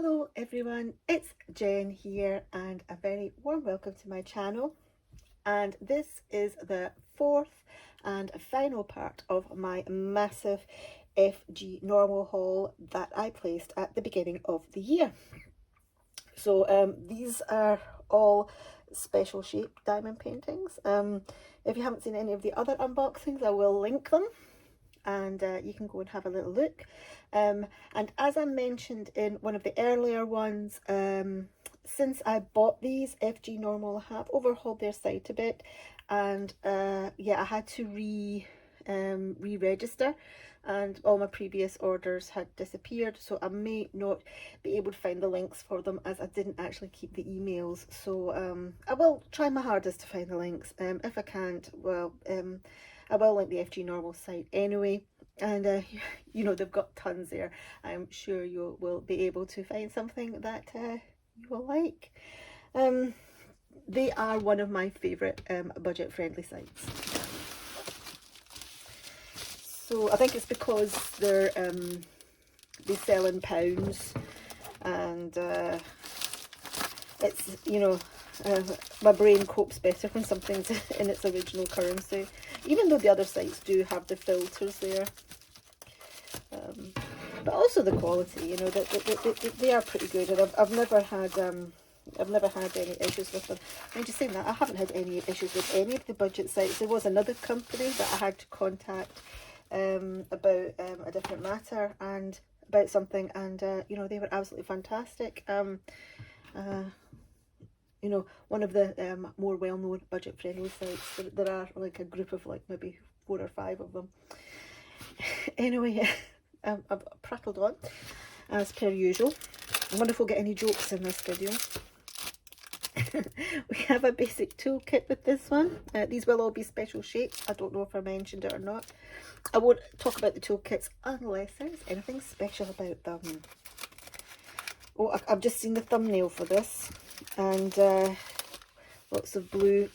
Hello everyone, it's Jen here and a very warm welcome to my channel. And this is the fourth and final part of my massive FGNormal haul that I placed at the beginning of the year. So these are all special shape diamond paintings. If you haven't seen any of the other unboxings, I will link them and you can go and have a little look. And as I mentioned in one of the earlier ones, since I bought these, FGNormal have overhauled their site a bit, and yeah, I had to re-register, and all my previous orders had disappeared, so I may not be able to find the links for them as I didn't actually keep the emails. So I will try my hardest to find the links. If I can't, well, I will link the FGNormal site anyway, and you know, they've got tons there. I'm sure you will be able to find something that you will like. They are one of my favourite budget friendly sites. So I think it's because they're they sell in pounds, and it's, you know, my brain copes better when something's in its original currency, even though the other sites do have the filters there. But also the quality, you know, they are pretty good, and I've never had any issues with them. I'm just saying that I haven't had any issues with any of the budget sites. There was another company that I had to contact about a different matter and about something, and you know, they were absolutely fantastic. You know, one of the more well-known budget-friendly sites. There are like a group of like maybe 4 or 5 of them. Anyway, I've prattled on as per usual. I wonder if we'll get any jokes in this video. We have a basic toolkit with this one. These will all be special shapes. I don't know if I mentioned it or not. I won't talk about the toolkits unless there's anything special about them. Oh, I've just seen the thumbnail for this, and lots of blue.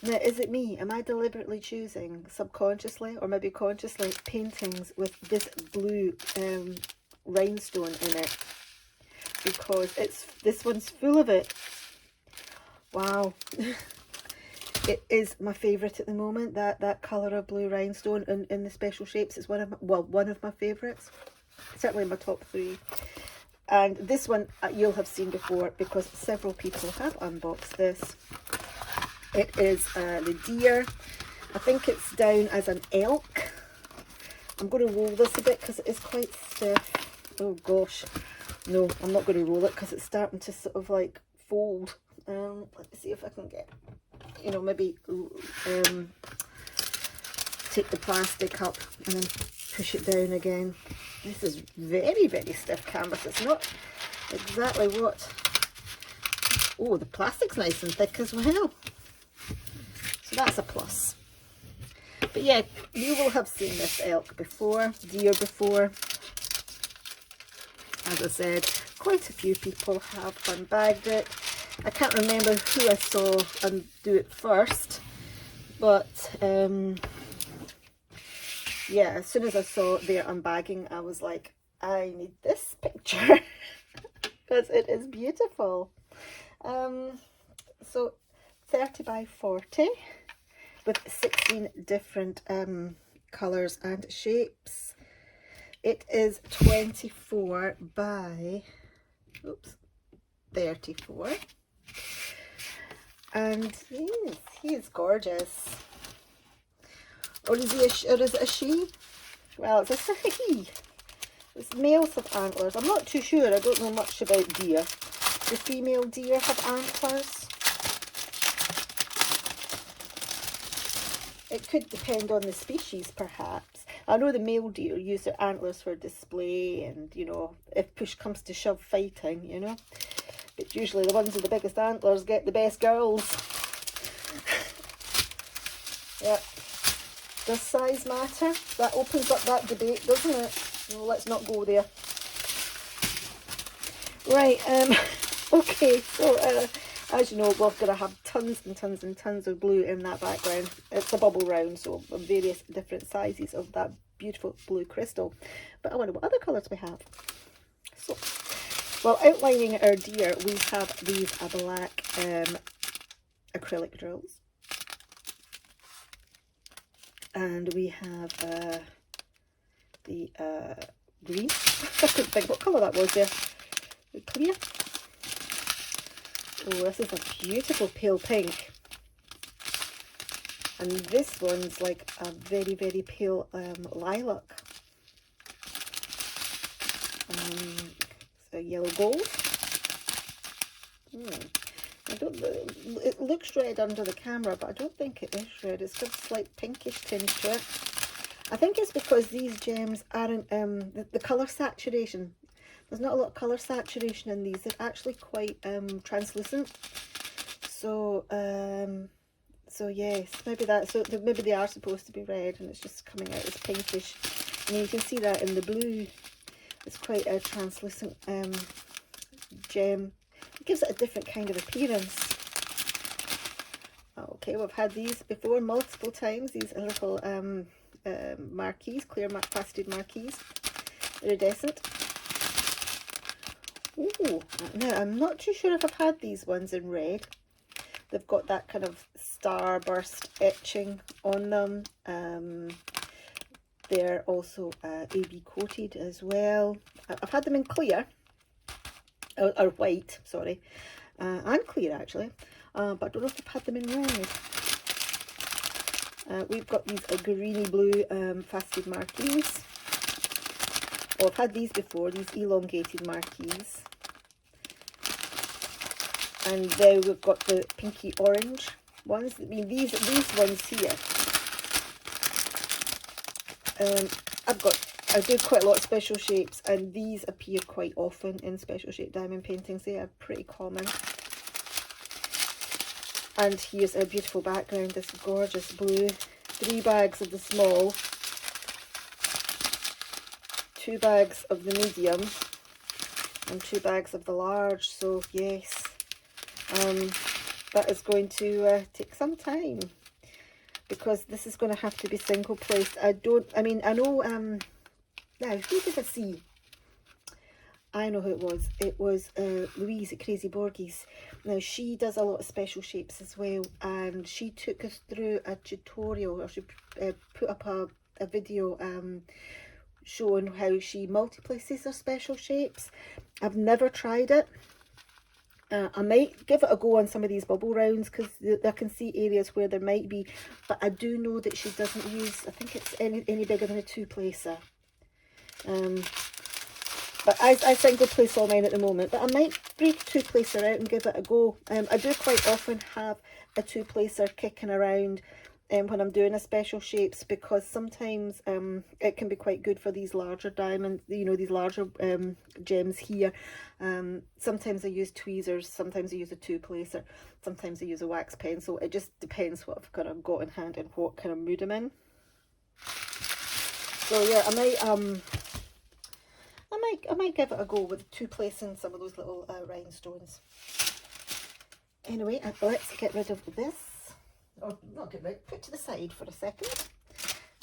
Now, is it me? Am I deliberately choosing, subconsciously or maybe consciously, paintings with this blue rhinestone in it? Because this one's full of it. Wow. It is my favourite at the moment, that colour of blue rhinestone in the special shapes. It's one of my favourites, certainly my top 3. And this one you'll have seen before because several people have unboxed this. It is the deer. I think it's down as an elk. I'm going to roll this a bit because it is quite stiff. Oh gosh, no, I'm not going to roll it because it's starting to sort of like fold. Let me see if I can get, you know, maybe take the plastic up and then push it down again. This is very, very stiff canvas. It's not exactly what... Oh, the plastic's nice and thick as well. So that's a plus. But yeah, you will have seen this elk before, deer before. As I said, quite a few people have unbagged it. I can't remember who I saw do it first, but yeah, as soon as I saw their unbagging, I was like, I need this picture because it is beautiful. So 30 by 40 with 16 different colours and shapes. It is 24 by 34. And he is gorgeous. Or is it a she? Well, it's a he. It's males have antlers. I'm not too sure. I don't know much about deer. The female deer have antlers. It could depend on the species, perhaps. I know the male deer use their antlers for display and, you know, if push comes to shove, fighting, you know. But usually the ones with the biggest antlers get the best girls. Yep. Does size matter? That opens up that debate, doesn't it? No, let's not go there. Right, okay, so as you know, we're going to have tons and tons and tons of blue in that background. It's a bubble round, so various different sizes of that beautiful blue crystal. But I wonder what other colours we have. So Well, outlining our deer, we have these black acrylic drills. And we have the green. I couldn't think what colour that was there. The clear. Oh, this is a beautiful pale pink. And this one's like a very, very pale lilac. So yellow gold. I don't. It looks red under the camera, but I don't think it is red. It's got a slight pinkish tinge to it. I think it's because these gems aren't the colour saturation. There's not a lot of colour saturation in these. They're actually quite translucent. So so yes, maybe that. So maybe they are supposed to be red, and it's just coming out as pinkish. And you can see that in the blue. It's quite a translucent gem. It gives it a different kind of appearance. Okay, we've had these before multiple times. These are little marquees, clear faceted marquees, iridescent. Oh, now I'm not too sure if I've had these ones in red. They've got that kind of starburst etching on them. They're also AB coated as well. I've had them in clear, or white, sorry, and clear actually, but I don't know if I've had them in red. We've got these greeny blue faceted marquees. Oh, I've had these before, these elongated marquees. And then we've got the pinky orange ones. I mean, these ones here. I do quite a lot of special shapes, and these appear quite often in special shape diamond paintings. They are pretty common. And here's a beautiful background, this gorgeous blue. 3 bags of the small, 2 bags of the medium, and 2 bags of the large. So yes, that is going to take some time, because this is going to have to be single placed. I know, now who did I see? I know who it was. It was Louise at Crazy Borgies. Now, she does a lot of special shapes as well, and she took us through a tutorial, or she put up a video showing how she multiplaces her special shapes. I've never tried it. I might give it a go on some of these bubble rounds, because I can see areas where there might be, but I do know that she doesn't use, I think it's any bigger than a 2-placer. But I single place all mine at the moment, but I might break a 2-placer out and give it a go. I do quite often have a 2-placer kicking around when I'm doing a special shapes, because sometimes it can be quite good for these larger diamonds, you know, these larger gems here. Sometimes I use tweezers, sometimes I use a 2-placer, sometimes I use a wax pencil. It just depends what I've kind of got in hand and what kind of mood I'm in. So yeah, I might give it a go with 2-placing some of those little rhinestones. Anyway, let's get rid of this. Or not get rid, put to the side for a second,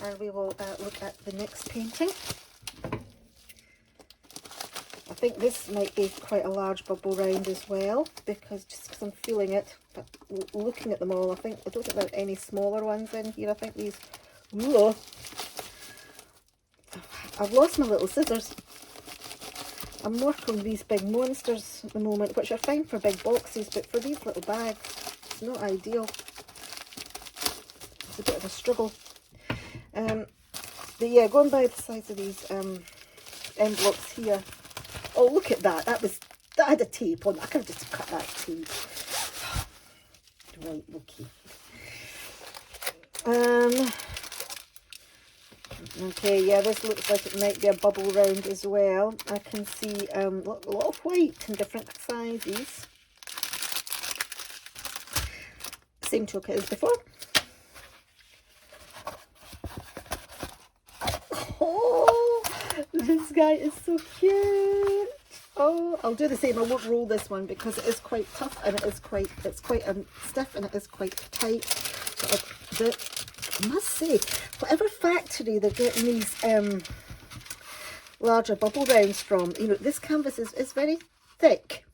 and we will look at the next painting. I think this might be quite a large bubble round as well, because I'm feeling it, but looking at them all, I don't think there are any smaller ones in here. I think these, ooh, I've lost my little scissors. I'm working with these big monsters at the moment, which are fine for big boxes, but for these little bags, it's not ideal. It's a bit of a struggle. But yeah, going by the size of these envelopes here. Oh, look at that. That had a tape on. I could have just cut that tape. Right, okay. Okay, yeah, this looks like it might be a bubble round as well. I can see a lot of white in different sizes. Same chocolate as before. Oh, this guy is so cute. Oh, I'll do the same. I won't roll this one because it is quite tough, and it's quite stiff, and it is quite tight. But I must say, whatever factory they're getting these larger bubble rounds from, you know, this canvas is very thick,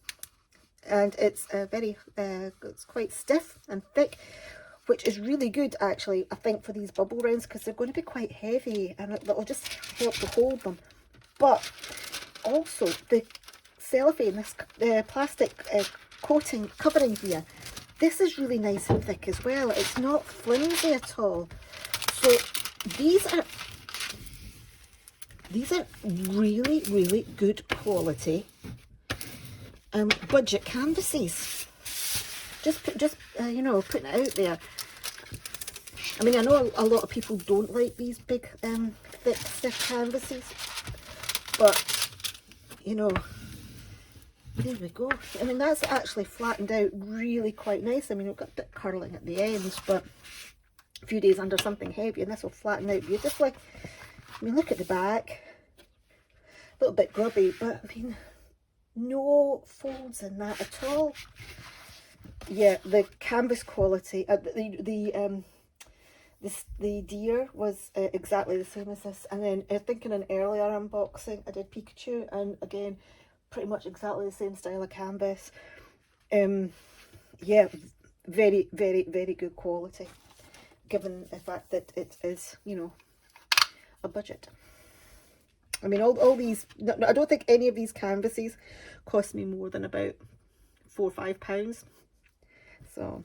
and it's it's quite stiff and thick, which is really good actually, I think, for these bubble rounds, because they're going to be quite heavy and it'll just help to hold them. But also the cellophane, this plastic covering here, this is really nice and thick as well. It's not flimsy at all. So these are really, really good quality budget canvases. Just you know, putting it out there. I mean, I know a lot of people don't like these big thick stiff canvases, but you know, there we go. I mean, that's actually flattened out really quite nice. I mean, we've got a bit curling at the ends, but a few days under something heavy and this will flatten out beautifully. I mean, look at the back. A little bit grubby, but I mean, no folds in that at all. Yeah, the canvas quality, the deer was exactly the same as this. And then I think in an earlier unboxing I did Pikachu, and again, pretty much exactly the same style of canvas. Yeah, very, very, very good quality, given the fact that it is, you know, a budget. I mean, all these, I don't think any of these canvases cost me more than about £4 or £5. So,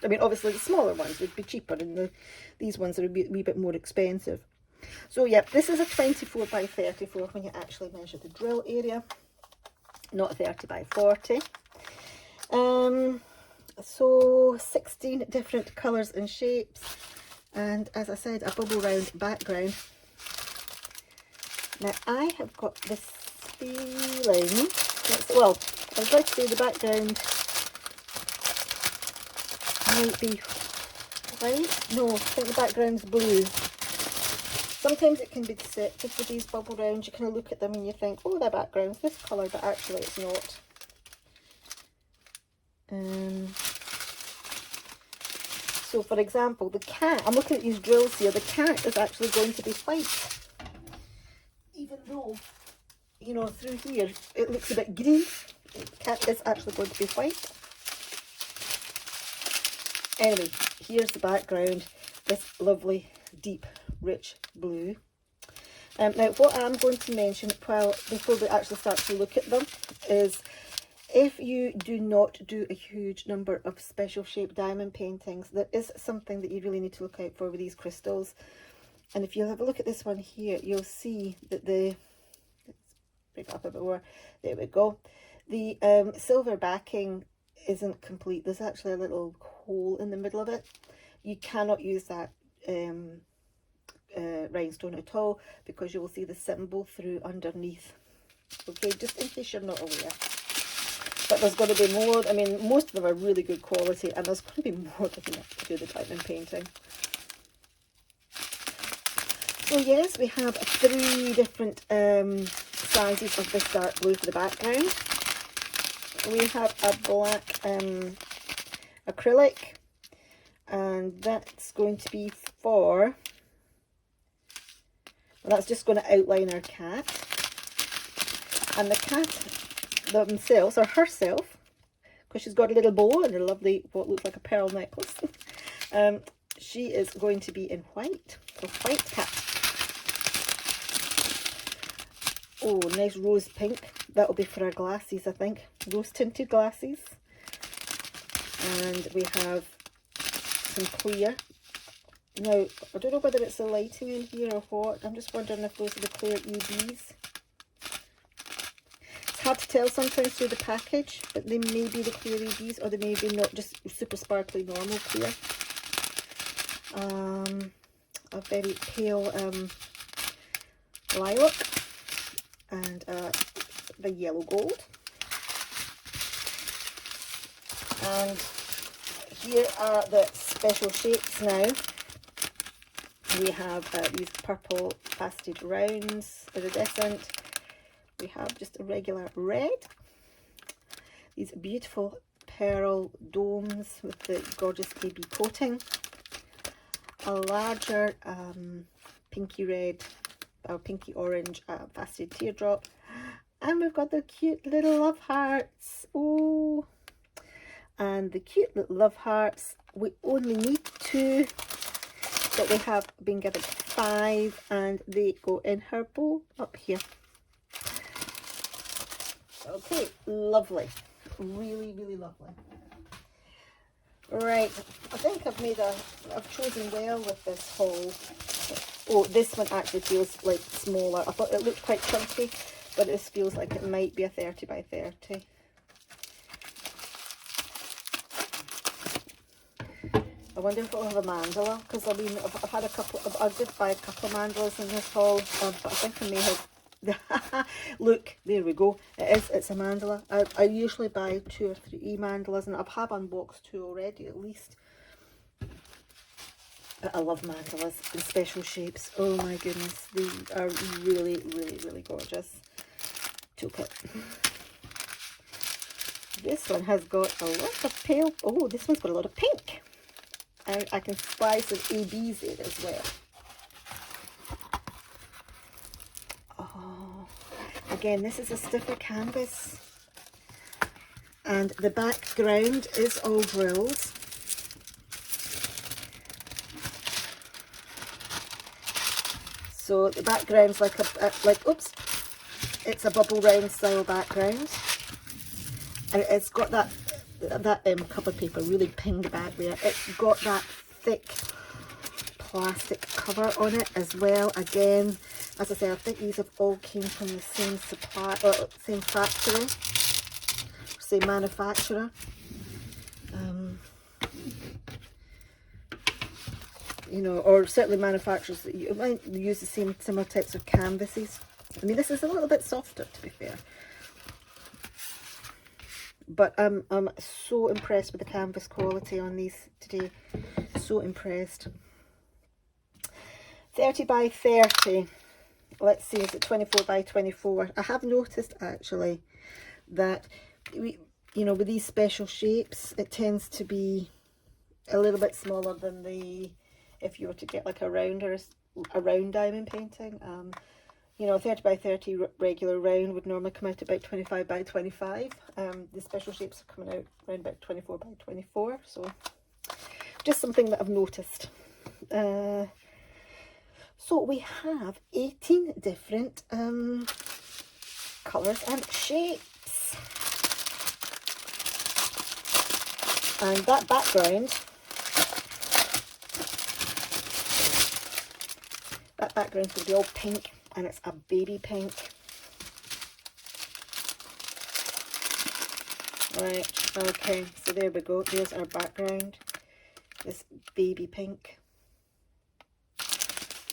I mean, obviously the smaller ones would be cheaper, and these ones are a wee bit more expensive. So yeah, this is a 24 by 34 when you actually measure the drill area, not 30 by 40. So 16 different colours and shapes, and as I said, a bubble round background. Now I have got this feeling, well, I was about to say the background might be white. No, I think the background's blue. Sometimes it can be deceptive with these bubble rounds. You kind of look at them and you think, oh, their background's this colour, but actually it's not. So for example, the cat, I'm looking at these drills here, the cat is actually going to be white. Even though, you know, through here it looks a bit green, the cat is actually going to be white. Anyway, here's the background, this lovely, deep, rich blue. Now, what I'm going to mention before we actually start to look at them is, if you do not do a huge number of special shape diamond paintings, there is something that you really need to look out for with these crystals. And if you have a look at this one here, you'll see that let's break it up a bit more. There we go. The silver backing isn't complete. There's actually a little hole in the middle of it. You cannot use that rhinestone at all, because you will see the symbol through underneath. Okay, just in case you're not aware. But there's going to be more. I mean, most of them are really good quality, and there's going to be more to do the diamond painting. So yes, we have 3 different sizes of this dark blue for the background. We have a black acrylic, and that's going to be for, well, that's just going to outline our cat. And the cat themselves, or herself, because she's got a little bow and a lovely, what looks like a pearl necklace, she is going to be in white, so white cat. Oh, nice rose pink. That'll be for our glasses, I think. Rose tinted glasses. And we have some clear. Now, I don't know whether it's the lighting in here or what. I'm just wondering if those are the clear EBs. It's hard to tell sometimes through the package, but they may be the clear EBs, or they may be not just super sparkly normal clear. A very pale lilac, and the yellow gold. And here are the special shapes now. We have these purple faceted rounds, iridescent. We have just a regular red. These beautiful pearl domes with the gorgeous AB coating. A larger pinky red or pinky orange faceted teardrop. And we've got the cute little love hearts. Oh, and the cute little love hearts, we only need 2, but we have been given 5, and they go in her bow up here. Okay, lovely. Really, really lovely. Right, I think I've chosen well with this haul. Oh, this one actually feels like smaller. I thought it looked quite chunky, but this feels like it might be a 30 by 30. I wonder if it'll have a mandala, because I mean, I've had a couple, I did buy a couple of mandalas in this haul, but I think I may have, look, there we go, it's a mandala. I usually buy 2 or 3 mandalas, and I have unboxed 2 already at least. But I love mandalas in special shapes. Oh my goodness, they are really, really, really gorgeous. Toolkit. This one has got a lot of pale, oh, this one's got a lot of pink. And I can spy some ABs in as well. Oh, again, this is a stiffer canvas. And the background is all drills. So the background's like oops, it's a bubble round style background. And it's got that cover paper really pinged back there. It's got that thick plastic cover on it as well. Again, as I say, I think these have all came from the same supply, or same factory, same manufacturer. You know, or certainly manufacturers that you might use the similar types of canvases. I mean, this is a little bit softer, to be fair. But I'm so impressed with the canvas quality on these today. So impressed. 30 by 30. Let's see, is it 24 by 24? I have noticed actually that you know, with these special shapes, it tends to be a little bit smaller than if you were to get like a round diamond painting. You know, 30 by 30 regular round would normally come out about 25 by 25. The special shapes are coming out around about 24 by 24. So just something that I've noticed. So we have 18 different colours and shapes. And that background, background's going to be all pink, and it's a baby pink. Right, okay, so there we go. There's our background, this baby pink.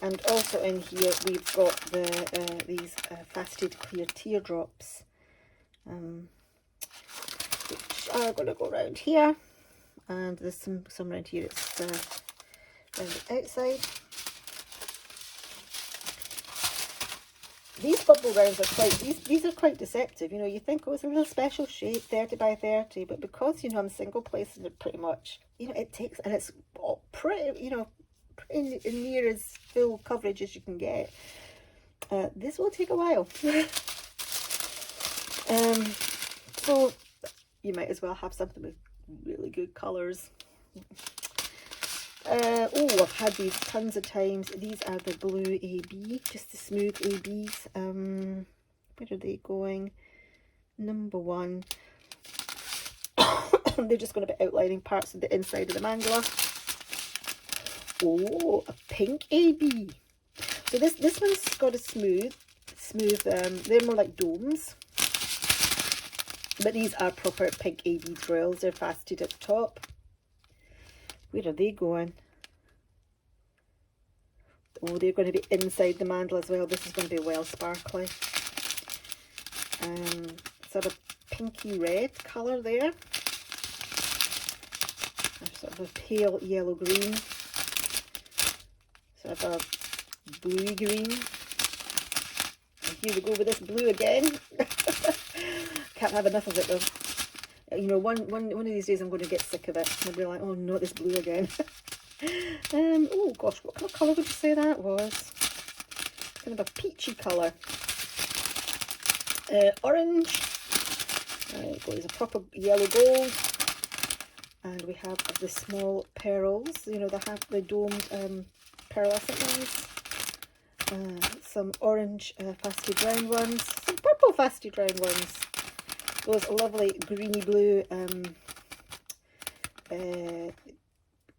And also in here we've got these faceted clear teardrops, which are going to go around here, and there's some around here. It's around the outside. These bubble rounds are these are quite deceptive. You know, you think, oh, it's a real special shape, 30 by 30, but because, you know, I'm single placing it pretty much, you know, it takes, and it's all pretty, you know, pretty near as full coverage as you can get. This will take a while. So you might as well have something with really good colours. Oh, I've had these tons of times. These are the blue AB, just the smooth ABs. Where are they going? Number 1. They're just going to be outlining parts of the inside of the mandala. Oh, a pink AB. So this one's got a smooth. They're more like domes. But these are proper pink AB drills. They're faceted at the top. Where are they going? Oh, they're going to be inside the mandala as well. This is going to be well sparkly. Sort of pinky red colour there. Sort of a pale yellow green. Sort of a bluey green. And here we go with this blue again. Can't have enough of it though. You know, one of these days I'm going to get sick of it. I'll be like, oh no, this blue again. Oh gosh, what kind of colour would you say that was? Kind of a peachy colour. orange. There's a proper yellow gold. And we have the small pearls, you know, they have the domed pearlescent ones. Some orange fasty brown ones, some purple fasty brown ones. Those lovely greeny blue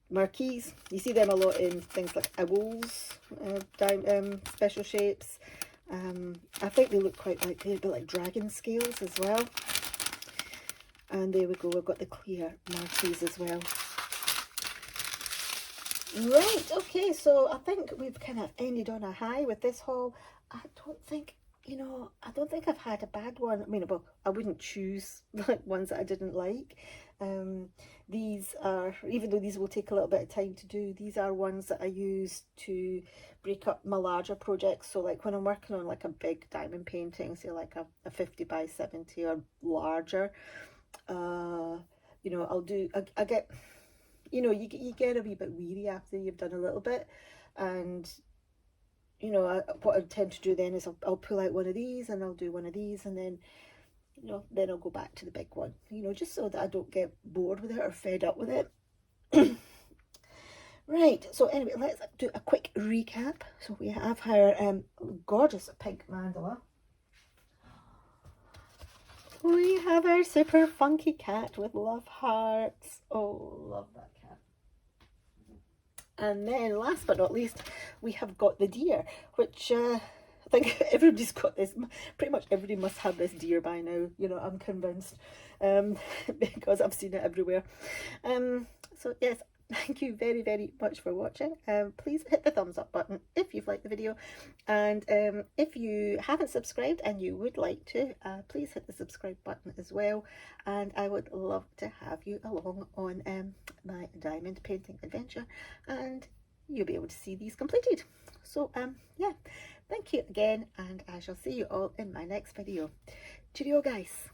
marquees. You see them a lot in things like owls, special shapes. I think they look quite like, they're a bit like dragon scales as well. And there we go, we've got the clear marquees as well. Right, okay, so I think we've kind of ended on a high with this haul. I don't think, you know, I don't think I've had a bad one. I mean, well, I wouldn't choose like ones that I didn't like. These are, even though these will take a little bit of time to do, these are ones that I use to break up my larger projects. So like when I'm working on like a big diamond painting, say like a 50 by 70 or larger, you know, I get, you know, you get a wee bit weary after you've done a little bit. And you know, what I tend to do then is I'll pull out one of these and I'll do one of these, and then, you know, then I'll go back to the big one, you know, just so that I don't get bored with it or fed up with it. Right, so anyway, let's do a quick recap. So we have our gorgeous pink mandala. We have our super funky cat with love hearts. Oh, love that cat. And then last but not least, we have got the deer, which I think everybody's got this. Pretty much everybody must have this deer by now, you know, I'm convinced, because I've seen it everywhere. So yes, thank you very, very much for watching. Please hit the thumbs up button if you've liked the video. And if you haven't subscribed and you would like to, please hit the subscribe button as well. And I would love to have you along on my diamond painting adventure. And you'll be able to see these completed. So yeah, thank you again. And I shall see you all in my next video. Cheerio, guys.